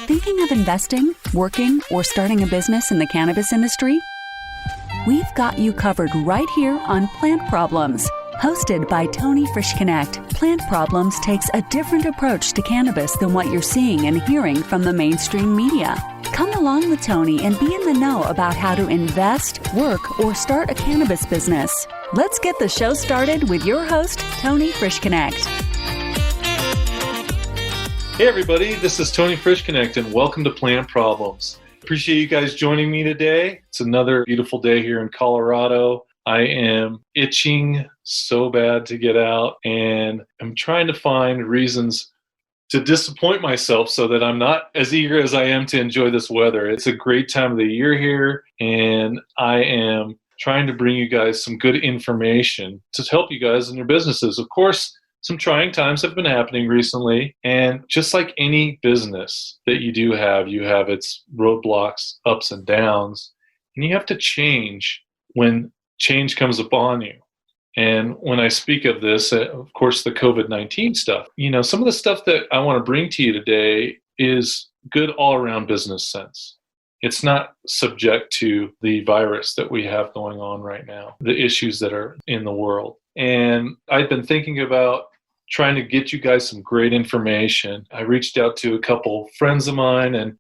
Thinking of investing, working, or starting a business in the cannabis industry? We've got you covered right here on Plant Problems. Hosted by Tony Frischknecht, Plant Problems takes a different approach to cannabis than what you're seeing and hearing from the mainstream media. Come along with Tony and be in the know about how to invest, work, or start a cannabis business. Let's get the show started with your host, Tony Frischknecht. Hey everybody, this is Tony Frischknecht and welcome to Plant Problems. Appreciate you guys joining me today. It's another beautiful day here in Colorado. I am itching so bad to get out, and I'm trying to find reasons to disappoint myself so that I'm not as eager as I am to enjoy this weather. It's a great time of the year here, and I am trying to bring you guys some good information to help you guys in your businesses. Of course, some trying times have been happening recently, and just like any business that you have its roadblocks, ups and downs, and you have to change when change comes upon you. And when I speak of this, of course, the COVID-19 stuff, some of the stuff that I want to bring to you today is good all-around business sense. It's not subject to the virus that we have going on right now, the issues that are in the world. And I've been thinking about trying to get you guys some great information. I reached out to a couple friends of mine, and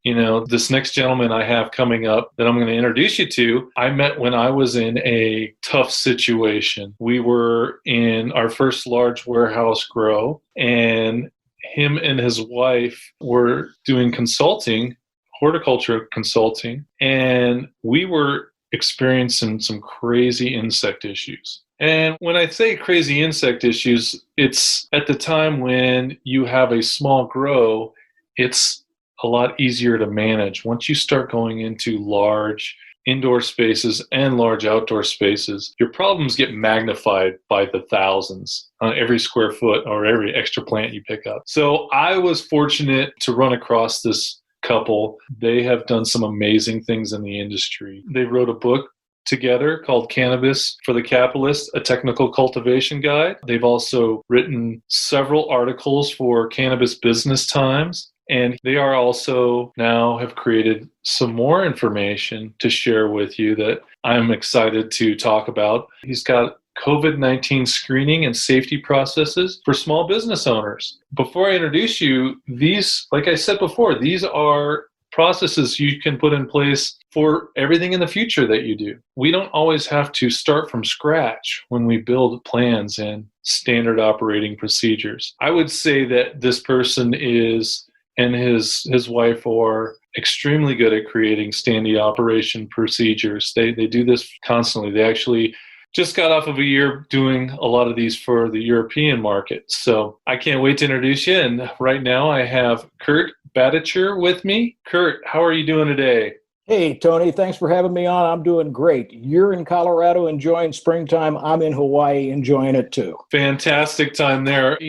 this next gentleman I have coming up that I'm going to introduce you to, I met when I was in a tough situation. We were in our first large warehouse grow, and him and his wife were doing consulting, horticulture consulting, and we were experiencing some crazy insect issues. And when I say crazy insect issues, it's at the time when you have a small grow, it's a lot easier to manage. Once you start going into large indoor spaces and large outdoor spaces, your problems get magnified by the thousands on every square foot or every extra plant you pick up. So I was fortunate to run across this couple. They have done some amazing things in the industry. They wrote a book together called Cannabis for the Capitalist, a technical cultivation guide. They've also written several articles for Cannabis Business Times, and they are also now have created some more information to share with you that I'm excited to talk about. He's got COVID-19 screening and safety processes for small business owners. Before I introduce you, these, like I said before, these are processes you can put in place for everything in the future that you do. We don't always have to start from scratch when we build plans and standard operating procedures. I would say that this person and his wife are extremely good at creating standard operation procedures. They do this constantly. They actually just got off of a year doing a lot of these for the European market. So I can't wait to introduce you. And right now I have Kurt Badertscher with me. Kurt, how are you doing today? Hey, Tony, thanks for having me on. I'm doing great. You're in Colorado enjoying springtime. I'm in Hawaii enjoying it too. Fantastic time there.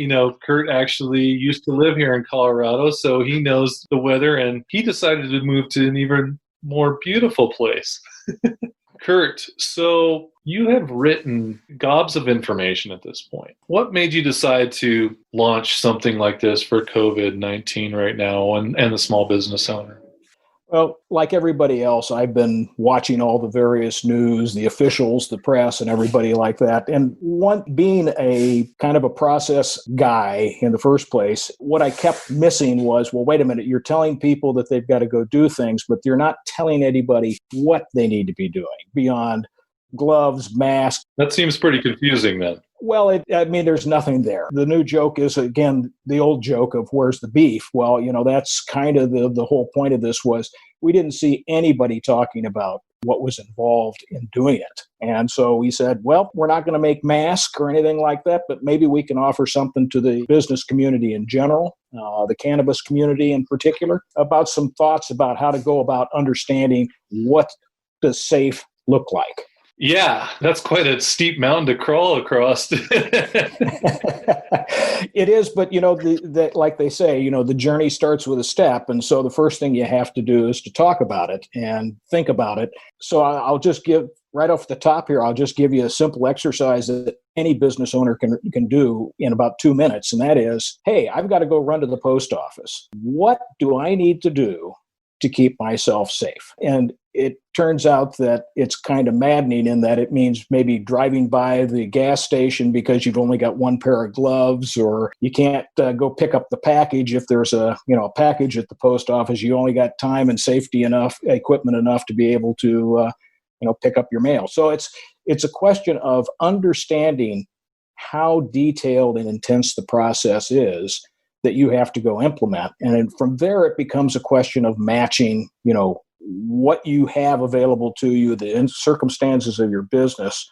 Kurt actually used to live here in Colorado, so he knows the weather, and he decided to move to an even more beautiful place. Kurt, so you have written gobs of information at this point. What made you decide to launch something like this for COVID-19 right now and the small business owner? Well, like everybody else, I've been watching all the various news, the officials, the press, and everybody like that. And being a kind of a process guy in the first place, what I kept missing was, well, wait a minute, you're telling people that they've got to go do things, but you're not telling anybody what they need to be doing beyond gloves, masks. That seems pretty confusing then. Well, there's nothing there. The new joke is, again, the old joke of where's the beef? Well, that's kind of the whole point of this was we didn't see anybody talking about what was involved in doing it. And so we said, well, we're not going to make masks or anything like that, but maybe we can offer something to the business community in general, the cannabis community in particular, about some thoughts about how to go about understanding what does safe look like. Yeah, that's quite a steep mountain to crawl across. It is, but like they say, the journey starts with a step, and so the first thing you have to do is to talk about it and think about it. So I'll just give right off the top here. I'll just give you a simple exercise that any business owner can do in about 2 minutes. And that is, hey, I've got to go run to the post office. What do I need to do to keep myself safe? And it turns out that it's kind of maddening in that it means maybe driving by the gas station because you've only got one pair of gloves, or you can't go pick up the package if there's a package at the post office. You only got time and safety enough, equipment enough to be able to pick up your mail. So it's a question of understanding how detailed and intense the process is that you have to go implement. And then from there, it becomes a question of matching, what you have available to you, the circumstances of your business,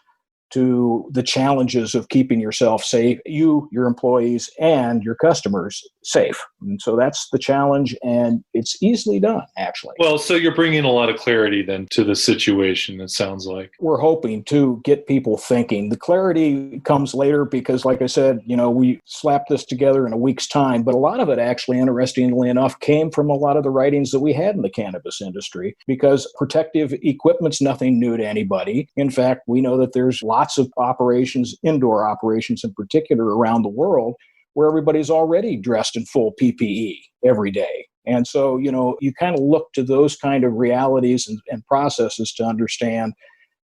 to the challenges of keeping yourself safe, you, your employees, and your customers safe. And so that's the challenge, and it's easily done, actually. Well, so you're bringing a lot of clarity then to the situation, it sounds like. We're hoping to get people thinking. The clarity comes later because, like I said, we slapped this together in a week's time, but a lot of it actually, interestingly enough, came from a lot of the writings that we had in the cannabis industry, because protective equipment's nothing new to anybody. In fact, we know that there's lots of operations, indoor operations in particular, around the world where everybody's already dressed in full PPE every day. And so, you kind of look to those kind of realities and processes to understand,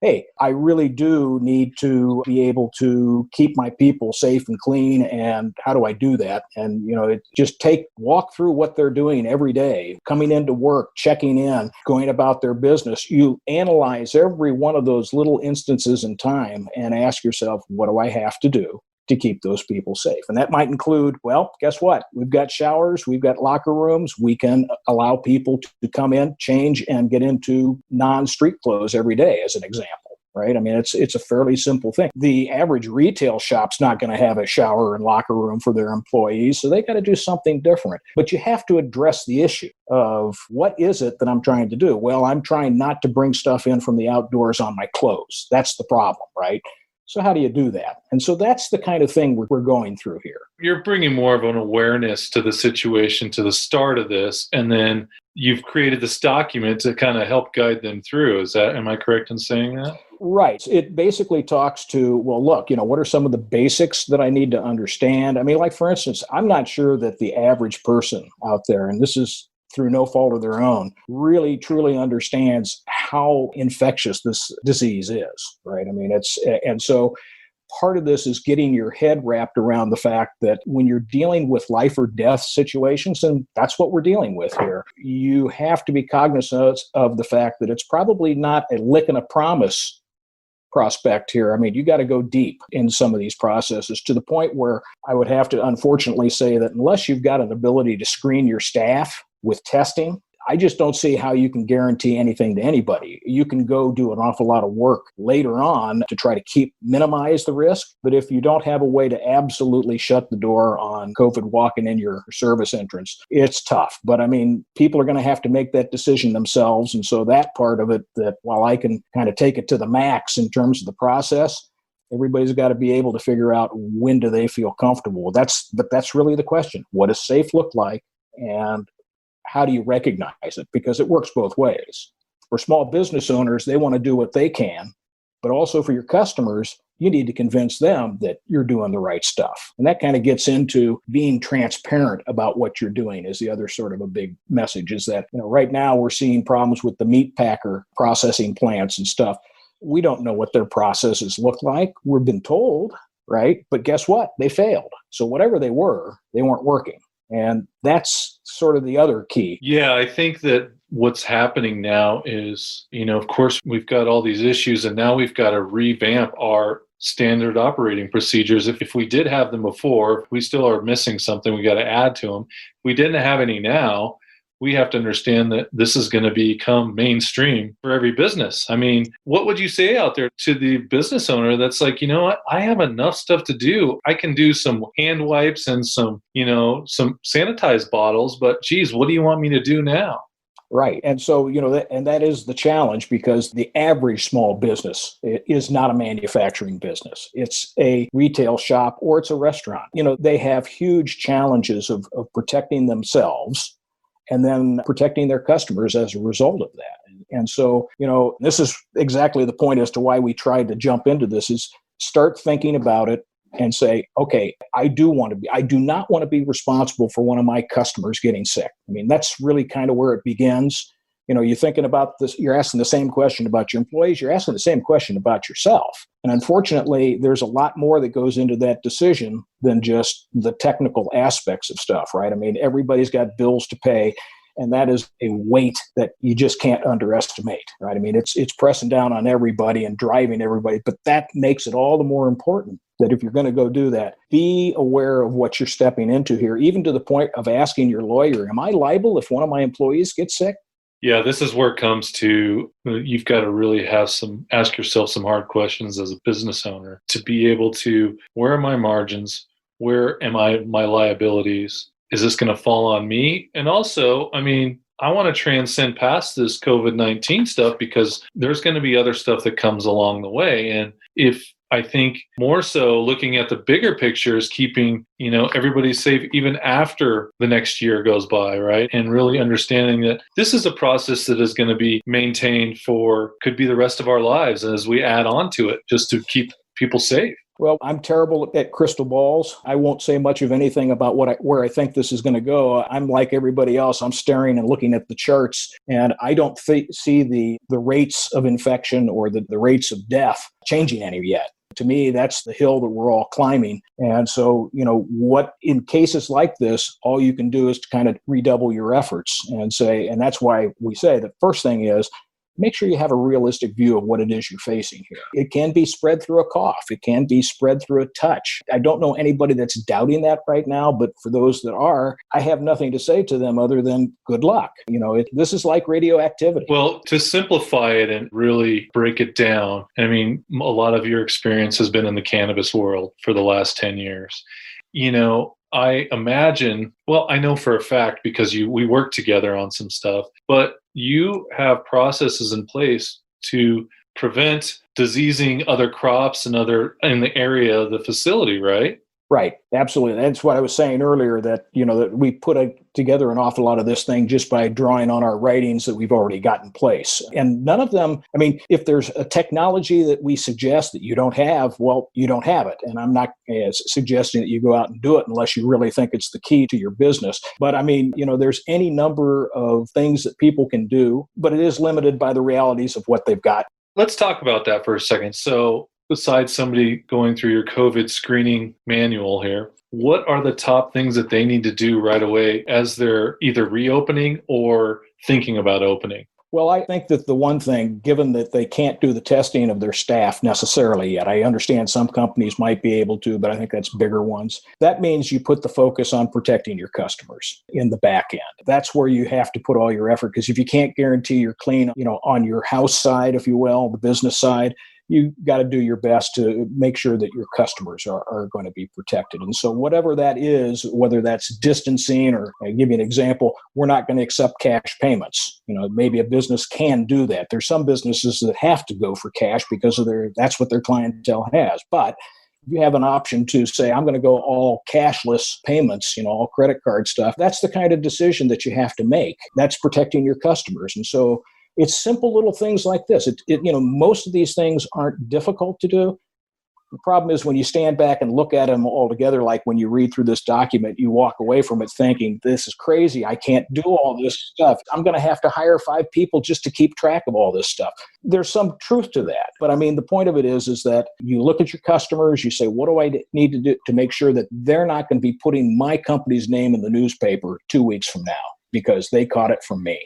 hey, I really do need to be able to keep my people safe and clean. And how do I do that? And, walk through what they're doing every day, coming into work, checking in, going about their business. You analyze every one of those little instances in time and ask yourself, what do I have to do to keep those people safe? And that might include, well, guess what? We've got showers, we've got locker rooms. We can allow people to come in, change, and get into non-street clothes every day, as an example, right? I mean, it's a fairly simple thing. The average retail shop's not going to have a shower and locker room for their employees, so they got to do something different. But you have to address the issue of, what is it that I'm trying to do? Well, I'm trying not to bring stuff in from the outdoors on my clothes. That's the problem, right? So how do you do that? And so that's the kind of thing we're going through here. You're bringing more of an awareness to the situation to the start of this, and then you've created this document to kind of help guide them through. Am I correct in saying that? Right. It basically talks to, well, look, what are some of the basics that I need to understand? I mean, like, for instance, I'm not sure that the average person out there, and this is through no fault of their own, really truly understands how infectious this disease is, right? I mean, and so part of this is getting your head wrapped around the fact that when you're dealing with life or death situations, and that's what we're dealing with here, you have to be cognizant of the fact that it's probably not a lick and a promise prospect here. I mean, you got to go deep in some of these processes, to the point where I would have to unfortunately say that unless you've got an ability to screen your staff with testing, I just don't see how you can guarantee anything to anybody. You can go do an awful lot of work later on to try to minimize the risk. But if you don't have a way to absolutely shut the door on COVID walking in your service entrance, it's tough. But I mean, people are going to have to make that decision themselves. And so that part of it, that while I can kind of take it to the max in terms of the process, everybody's got to be able to figure out, when do they feel comfortable. But that's really the question. What does safe look like? And how do you recognize it? Because it works both ways. For small business owners, they want to do what they can, but also for your customers, you need to convince them that you're doing the right stuff. And that kind of gets into being transparent about what you're doing, is the other sort of a big message, is that, right now we're seeing problems with the meat packer processing plants and stuff. We don't know what their processes look like. We've been told, right? But guess what? They failed. So whatever they weren't working. And that's sort of the other key. Yeah, I think that what's happening now is, of course, we've got all these issues, and now we've got to revamp our standard operating procedures. If we did have them before, if we still are missing something, we got to add to them. If we didn't have any now, we have to understand that this is going to become mainstream for every business. I mean, what would you say out there to the business owner that's like, you know what, I have enough stuff to do. I can do some hand wipes and some sanitized bottles, but geez, what do you want me to do now? Right. And so, that is the challenge, because the average small business is not a manufacturing business. It's a retail shop or it's a restaurant. They have huge challenges of protecting themselves and then protecting their customers as a result of that. And so, this is exactly the point as to why we tried to jump into this, is start thinking about it and say, okay, I do not want to be responsible for one of my customers getting sick. I mean, that's really kind of where it begins. You're thinking about this, you're asking the same question about your employees, you're asking the same question about yourself. And unfortunately, there's a lot more that goes into that decision than just the technical aspects of stuff, right? I mean, everybody's got bills to pay, and that is a weight that you just can't underestimate, right? I mean, it's pressing down on everybody and driving everybody, but that makes it all the more important that if you're going to go do that, be aware of what you're stepping into here, even to the point of asking your lawyer, am I liable if one of my employees gets sick? Yeah, this is where it comes to, you've got to really ask yourself some hard questions as a business owner to be able to, where are my margins? Where am my liabilities? Is this going to fall on me? And also, I mean, I want to transcend past this COVID-19 stuff because there's going to be other stuff that comes along the way. And if I think more so looking at the bigger picture is keeping, everybody safe even after the next year goes by, right? And really understanding that this is a process that is going to be maintained could be the rest of our lives as we add on to it just to keep people safe. Well, I'm terrible at crystal balls. I won't say much of anything about where I think this is going to go. I'm like everybody else. I'm staring and looking at the charts, and I don't see the rates of infection or the rates of death changing any yet. To me, that's the hill that we're all climbing. And so, what in cases like this, all you can do is to kind of redouble your efforts and that's why we say the first thing is, make sure you have a realistic view of what it is you're facing here. It can be spread through a cough. It can be spread through a touch. I don't know anybody that's doubting that right now, but for those that are, I have nothing to say to them other than good luck. This is like radioactivity. Well, to simplify it and really break it down, I mean, a lot of your experience has been in the cannabis world for the last 10 years. I imagine, well, I know for a fact because we work together on some stuff, but you have processes in place to prevent diseasing other crops and in the area of the facility, right? Right. Absolutely. That's what I was saying earlier, that, that we put together an awful lot of this thing just by drawing on our writings that we've already got in place. And none of them, I mean, if there's a technology that we suggest that you don't have, well, you don't have it. And I'm not suggesting that you go out and do it unless you really think it's the key to your business. But I mean, there's any number of things that people can do, but it is limited by the realities of what they've got. Let's talk about that for a second. So, besides somebody going through your COVID screening manual here, what are the top things that they need to do right away as they're either reopening or thinking about opening? Well, I think that the one thing, given that they can't do the testing of their staff necessarily yet, I understand some companies might be able to, but I think that's bigger ones. That means you put the focus on protecting your customers in the back end. That's where you have to put all your effort, because if you can't guarantee you're clean, on your house side, if you will, the business side, you got to do your best to make sure that your customers are going to be protected. And so whatever that is, whether that's distancing or, I'll give you an example, we're not going to accept cash payments. Maybe a business can do that. There's some businesses that have to go for cash because that's what their clientele has. But you have an option to say, I'm going to go all cashless payments, all credit card stuff. That's the kind of decision that you have to make. That's protecting your customers. And so it's simple little things like this. Most of these things aren't difficult to do. The problem is when you stand back and look at them all together, like when you read through this document, you walk away from it thinking, this is crazy. I can't do all this stuff. I'm going to have to hire 5 people just to keep track of all this stuff. There's some truth to that. But I mean, the point of it is that you look at your customers, you say, what do I need to do to make sure that they're not going to be putting my company's name in the newspaper 2 weeks from now because they caught it from me.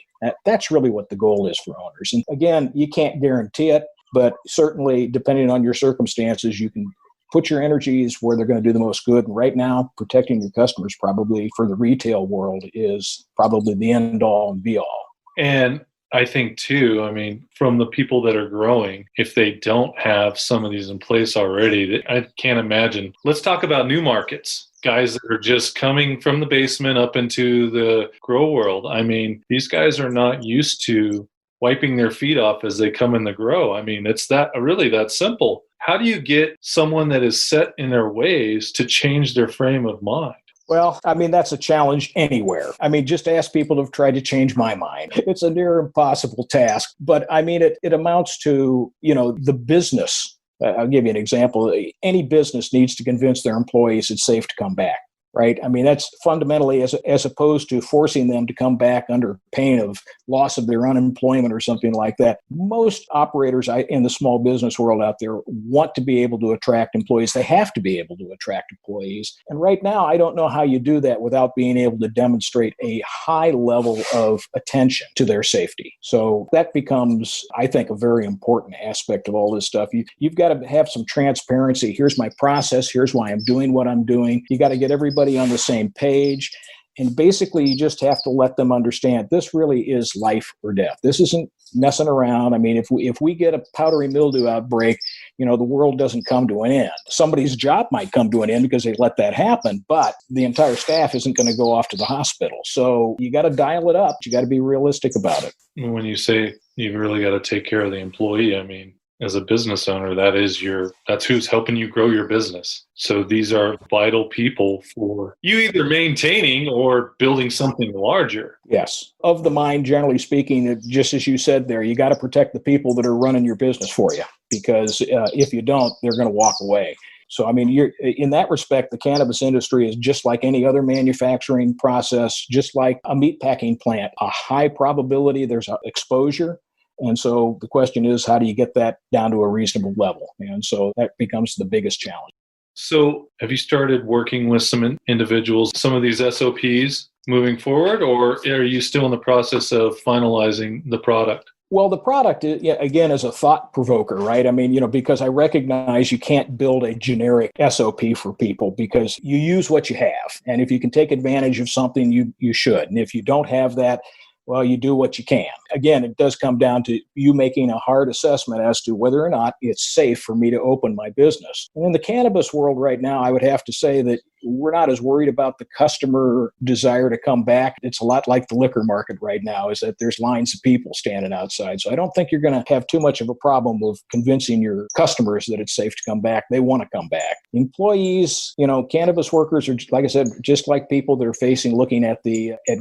That's really what the goal is for owners. And again, you can't guarantee it, but certainly depending on your circumstances, you can put your energies where they're going to do the most good. And right now, protecting your customers probably for the retail world is probably the end all and be all. And I think too, I mean, from the people that are growing, if they don't have some of these in place already, I can't imagine. Let's talk about new markets. Guys that are just coming from the basement up into the grow world. I mean, these guys are not used to wiping their feet off as they come in the grow. I mean, it's really that simple. How do you get someone that is set in their ways to change their frame of mind? Well, I mean, that's a challenge anywhere. I mean, just ask people to try to change my mind. It's a near impossible task. But I mean, it amounts to, the business I'll give you an example. Any business needs to convince their employees it's safe to come back. Right? I mean, that's fundamentally as opposed to forcing them to come back under pain of loss of their unemployment or something like that. Most operators in the small business world out there want to be able to attract employees. They have to be able to attract employees. And right now, I don't know how you do that without being able to demonstrate a high level of attention to their safety. So that becomes, I think, a very important aspect of all this stuff. You've got to have some transparency. Here's my process. Here's why I'm doing what I'm doing. You got to get everybody on the same page. And basically, you just have to let them understand this really is life or death. This isn't messing around. I mean, if we get a powdery mildew outbreak, the world doesn't come to an end. Somebody's job might come to an end because they let that happen, but the entire staff isn't going to go off to the hospital. So you got to dial it up. You got to be realistic about it. When you say you've really got to take care of the employee, I mean, as a business owner, that's who's helping you grow your business. So these are vital people for you either maintaining or building something larger. Yes. Of the mind, generally speaking, just as you said there, you got to protect the people that are running your business for you, because if you don't, they're going to walk away. So, I mean, in that respect, the cannabis industry is just like any other manufacturing process, just like a meat packing plant. A high probability there's exposure. And so the question is, how do you get that down to a reasonable level? And so that becomes the biggest challenge. So have you started working with some individuals, some of these SOPs moving forward, or are you still in the process of finalizing the product? Well, the product, again, is a thought provoker, right? I mean, because I recognize you can't build a generic SOP for people because you use what you have. And if you can take advantage of something, you should. And if you don't have that, well, you do what you can. Again, it does come down to you making a hard assessment as to whether or not it's safe for me to open my business. And in the cannabis world right now, I would have to say that we're not as worried about the customer desire to come back. It's a lot like the liquor market right now, is that there's lines of people standing outside. So I don't think you're going to have too much of a problem with convincing your customers that it's safe to come back. They want to come back. Employees, cannabis workers are, like I said, just like people that are looking at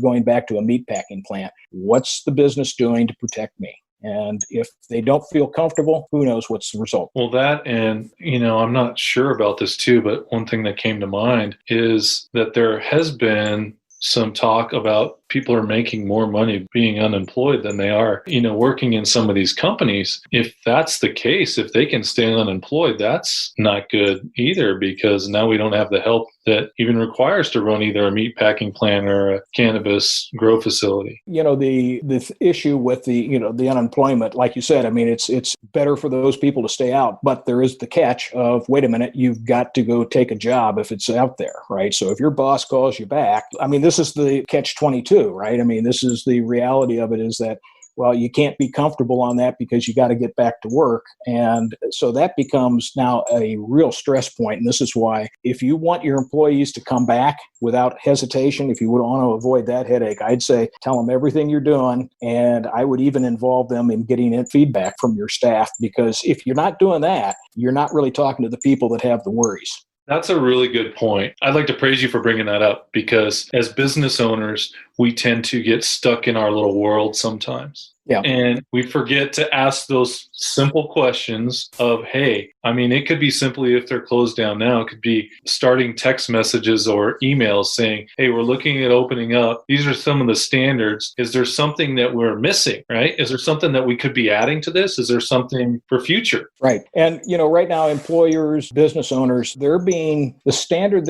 going back to a meat packing plant. What's the business doing to protect me? And if they don't feel comfortable, who knows what's the result? Well, that, and, I'm not sure about this too, but one thing that came to mind is that there has been some talk about people are making more money being unemployed than they are, working in some of these companies. If that's the case, if they can stay unemployed, that's not good either, because now we don't have the help that even requires to run either a meat packing plant or a cannabis grow facility. The issue with the unemployment, like you said, I mean, it's better for those people to stay out, but there is the catch of, wait a minute, you've got to go take a job if it's out there, right? So if your boss calls you back, I mean, this is the catch-22, right? I mean, this is the reality of it, is that, well, you can't be comfortable on that because you got to get back to work. And so that becomes now a real stress point. And this is why, if you want your employees to come back without hesitation, if you would want to avoid that headache, I'd say tell them everything you're doing. And I would even involve them in getting feedback from your staff, because if you're not doing that, you're not really talking to the people that have the worries. That's a really good point. I'd like to praise you for bringing that up, because as business owners, we tend to get stuck in our little world sometimes. Yeah. And we forget to ask those simple questions of, hey, I mean, it could be simply, if they're closed down now, it could be starting text messages or emails saying, hey, we're looking at opening up. These are some of the standards. Is there something that we're missing, right? Is there something that we could be adding to this? Is there something for future? Right. And, right now, employers, business owners, the standard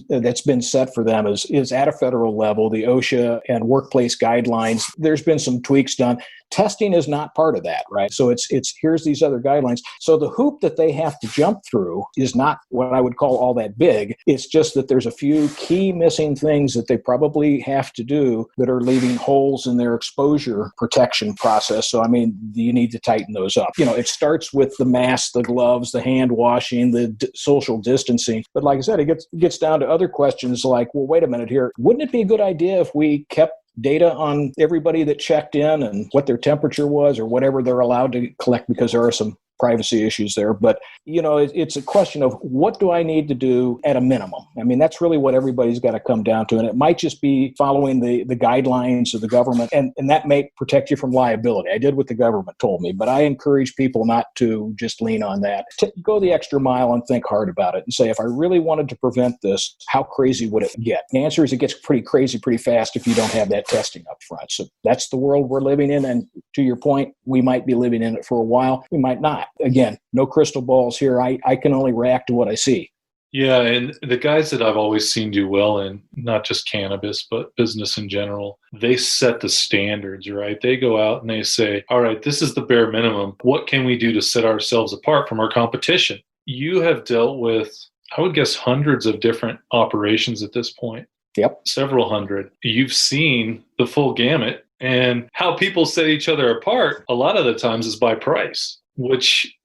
that's been set for them is at a federal level, the OSHA and workplace guidelines. There's been some tweaks done. Testing is not part of that, right? So it's here's these other guidelines. So the hoop that they have to jump through is not what I would call all that big. It's just that there's a few key missing things that they probably have to do that are leaving holes in their exposure protection process. So, I mean, you need to tighten those up. It starts with the mask, the gloves, the hand washing, the social distancing. But like I said, it gets down to other questions like, well, wait a minute here. Wouldn't it be a good idea if we kept data on everybody that checked in and what their temperature was or whatever they're allowed to collect, because there are some privacy issues there. But, it's a question of what do I need to do at a minimum? I mean, that's really what everybody's got to come down to. And it might just be following the guidelines of the government, and that may protect you from liability. I did what the government told me, but I encourage people not to just lean on that. To go the extra mile and think hard about it and say, if I really wanted to prevent this, how crazy would it get? The answer is it gets pretty crazy pretty fast if you don't have that testing up front. So that's the world we're living in. And to your point, we might be living in it for a while. We might not. Again, no crystal balls here. I can only react to what I see. Yeah, and the guys that I've always seen do well in not just cannabis, but business in general, they set the standards, right? They go out and they say, all right, this is the bare minimum. What can we do to set ourselves apart from our competition? You have dealt with, I would guess, hundreds of different operations at this point. Yep. Several hundred. You've seen the full gamut, and how people set each other apart a lot of the times is by price, which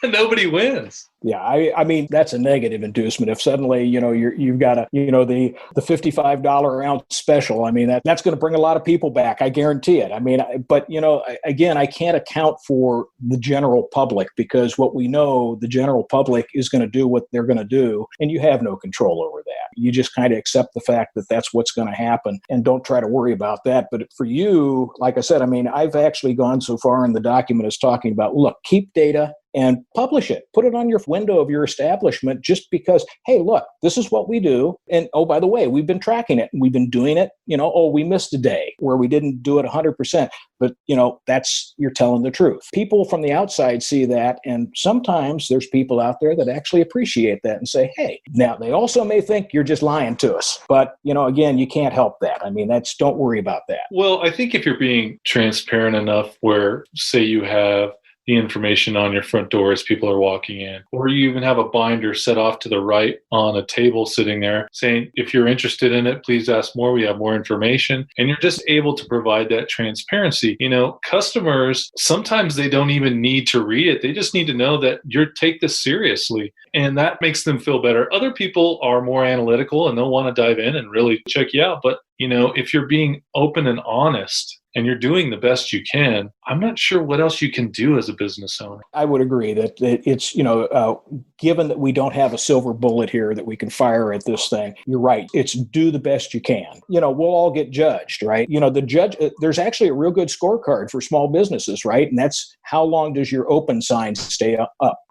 nobody wins. Yeah, I mean, that's a negative inducement. If suddenly, you've got the $55 ounce special, I mean, that's going to bring a lot of people back. I guarantee it. I mean, but, again, I can't account for the general public, because what we know, the general public is going to do what they're going to do, and you have no control over that. You just kind of accept the fact that that's what's going to happen and don't try to worry about that. But for you, like I said, I mean, I've actually gone so far in the document as talking about, look, keep data and publish it. Put it on your window of your establishment, just because, hey, look, this is what we do. And oh, by the way, we've been tracking it and we've been doing it. We missed a day where we didn't do it 100%. But, you're telling the truth. People from the outside see that. And sometimes there's people out there that actually appreciate that and say, hey, now they also may think you're just lying to us. But, again, you can't help that. I mean, don't worry about that. Well, I think if you're being transparent enough where, say, you have the information on your front door as people are walking in, or you even have a binder set off to the right on a table sitting there saying, if you're interested in it, please ask more. We have more information. And you're just able to provide that transparency. Customers, sometimes they don't even need to read it. They just need to know that you take this seriously, and that makes them feel better. Other people are more analytical and they'll want to dive in and really check you out. But, if you're being open and honest and you're doing the best you can, I'm not sure what else you can do as a business owner. I would agree that it's, given that we don't have a silver bullet here that we can fire at this thing, you're right. It's do the best you can. We'll all get judged, right? There's actually a real good scorecard for small businesses, right? And that's how long does your open sign stay up?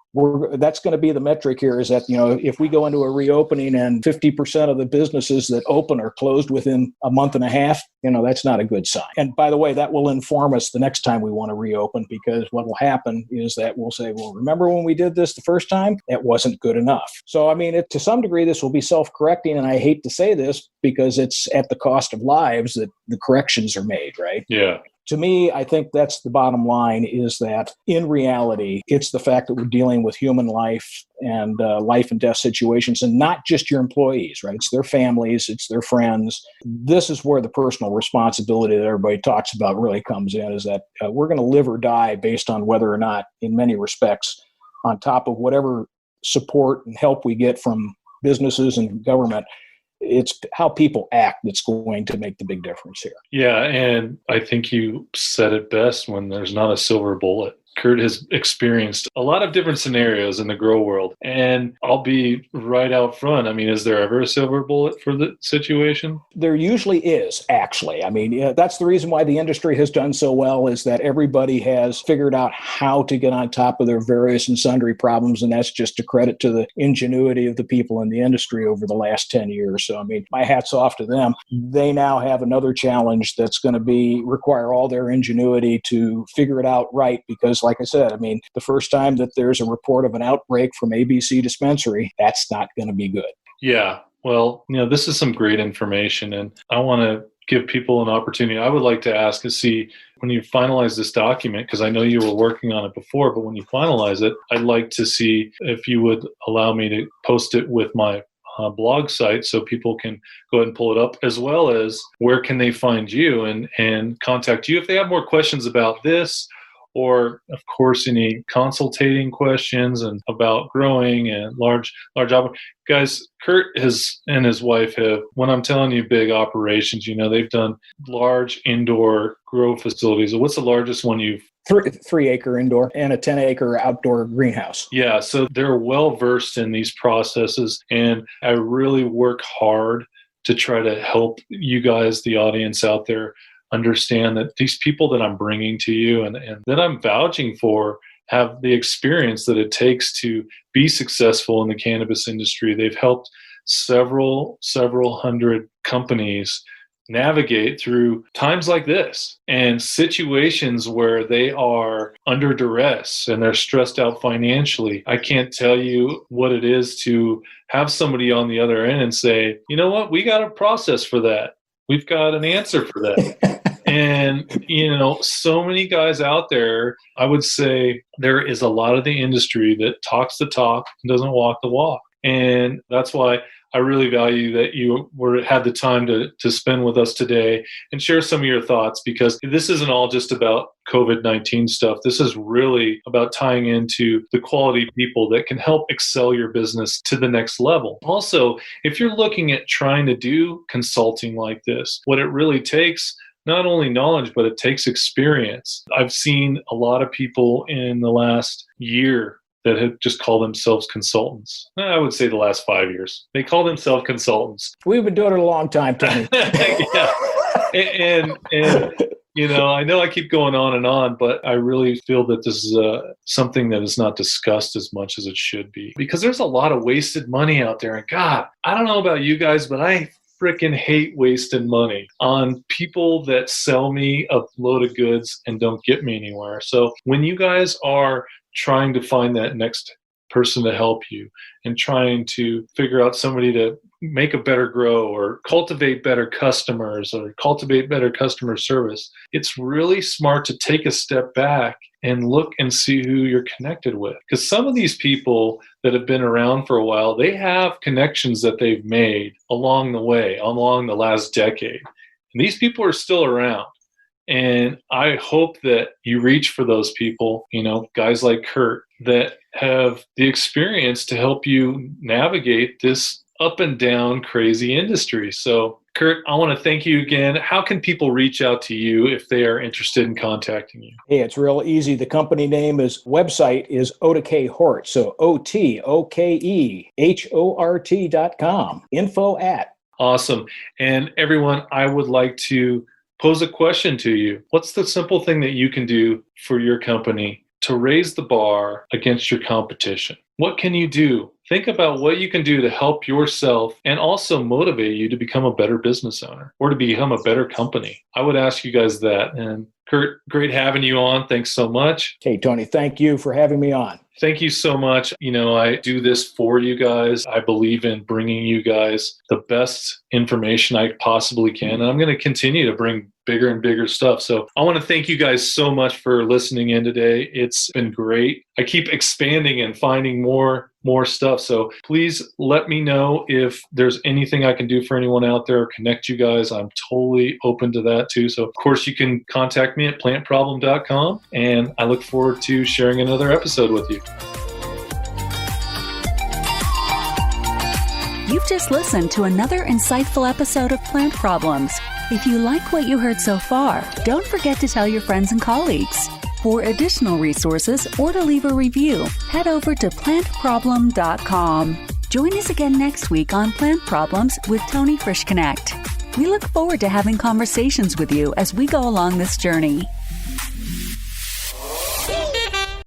That's going to be the metric here, is that, if we go into a reopening and 50% of the businesses that open are closed within a month and a half, that's not a good sign. And by the way, that will inform us the next time we want to reopen, because what will happen is that we'll say, well, remember when we did this the first time? It wasn't good enough. So, I mean, to some degree, this will be self-correcting. And I hate to say this because it's at the cost of lives that the corrections are made, right? Yeah. To me, I think that's the bottom line, is that in reality, it's the fact that we're dealing with human life and life and death situations, and not just your employees, right? It's their families, it's their friends. This is where the personal responsibility that everybody talks about really comes in, is that we're going to live or die based on whether or not, in many respects, on top of whatever support and help we get from businesses and government, it's how people act that's going to make the big difference here. Yeah, and I think you said it best when there's not a silver bullet. Kurt has experienced a lot of different scenarios in the grow world, and I'll be right out front. I mean, is there ever a silver bullet for the situation? There usually is, actually. I mean, that's the reason why the industry has done so well, is that everybody has figured out how to get on top of their various and sundry problems, and that's just a credit to the ingenuity of the people in the industry over the last 10 years. So, I mean, my hat's off to them. They now have another challenge that's going to require all their ingenuity to figure it out right, because like I said, I mean, the first time that there's a report of an outbreak from ABC dispensary, that's not going to be good. Yeah. Well, this is some great information, and I want to give people an opportunity. I would like to ask and see, when you finalize this document, because I know you were working on it before, but when you finalize it, I'd like to see if you would allow me to post it with my blog site so people can go ahead and pull it up, as well as where can they find you and contact you if they have more questions about this, or, of course, any consultating questions and about growing and large guys. Kurt and his wife have, when I'm telling you big operations, they've done large indoor grow facilities. What's the largest one you've 3 acre indoor and a 10 acre outdoor greenhouse. Yeah, so they're well versed in these processes, and I really work hard to try to help you guys, the audience out there, understand that these people that I'm bringing to you and that I'm vouching for have the experience that it takes to be successful in the cannabis industry. They've helped several hundred companies navigate through times like this and situations where they are under duress and they're stressed out financially. I can't tell you what it is to have somebody on the other end and say, you know what, we got a process for that. We've got an answer for that. And, so many guys out there, I would say there is a lot of the industry that talks the talk and doesn't walk the walk. And that's why I really value that you had the time to spend with us today and share some of your thoughts, because this isn't all just about COVID-19 stuff. This is really about tying into the quality people that can help excel your business to the next level. Also, if you're looking at trying to do consulting like this, what it really takes, not only knowledge, but it takes experience. I've seen a lot of people in the last year that have just called themselves consultants. I would say the last 5 years. They call themselves consultants. We've been doing it a long time, Tony. Yeah. And I know I keep going on, but I really feel that this is something that is not discussed as much as it should be, because there's a lot of wasted money out there. And God, I don't know about you guys, but I freaking hate wasting money on people that sell me a load of goods and don't get me anywhere. So when you guys are trying to find that next person to help you and trying to figure out somebody to make a better grow or cultivate better customers or cultivate better customer service, it's really smart to take a step back and look and see who you're connected with. Because some of these people that have been around for a while, they have connections that they've made along the way, along the last decade. And these people are still around. And I hope that you reach for those people, guys like Kurt, that have the experience to help you navigate this up and down crazy industry. So, Kurt, I want to thank you again. How can people reach out to you if they are interested in contacting you? Hey, it's real easy. The company website is Otoké Hort. So OTOKEHORT.com. info@. Awesome. And everyone, I would like to pose a question to you. What's the simple thing that you can do for your company to raise the bar against your competition? What can you do? Think about what you can do to help yourself and also motivate you to become a better business owner or to become a better company. I would ask you guys that. And Kurt, great having you on. Thanks so much. Hey, Tony, thank you for having me on. Thank you so much. I do this for you guys. I believe in bringing you guys the best information I possibly can. And I'm going to continue to bring bigger and bigger stuff. So I want to thank you guys so much for listening in today. It's been great. I keep expanding and finding more stuff. So please let me know if there's anything I can do for anyone out there, connect you guys. I'm totally open to that too. So of course you can contact me at plantproblem.com, and I look forward to sharing another episode with you. You've just listened to another insightful episode of Plant Problems. If you like what you heard so far, don't forget to tell your friends and colleagues. For additional resources or to leave a review, head over to plantproblem.com. Join us again next week on Plant Problems with Tony Frischknecht. We look forward to having conversations with you as we go along this journey.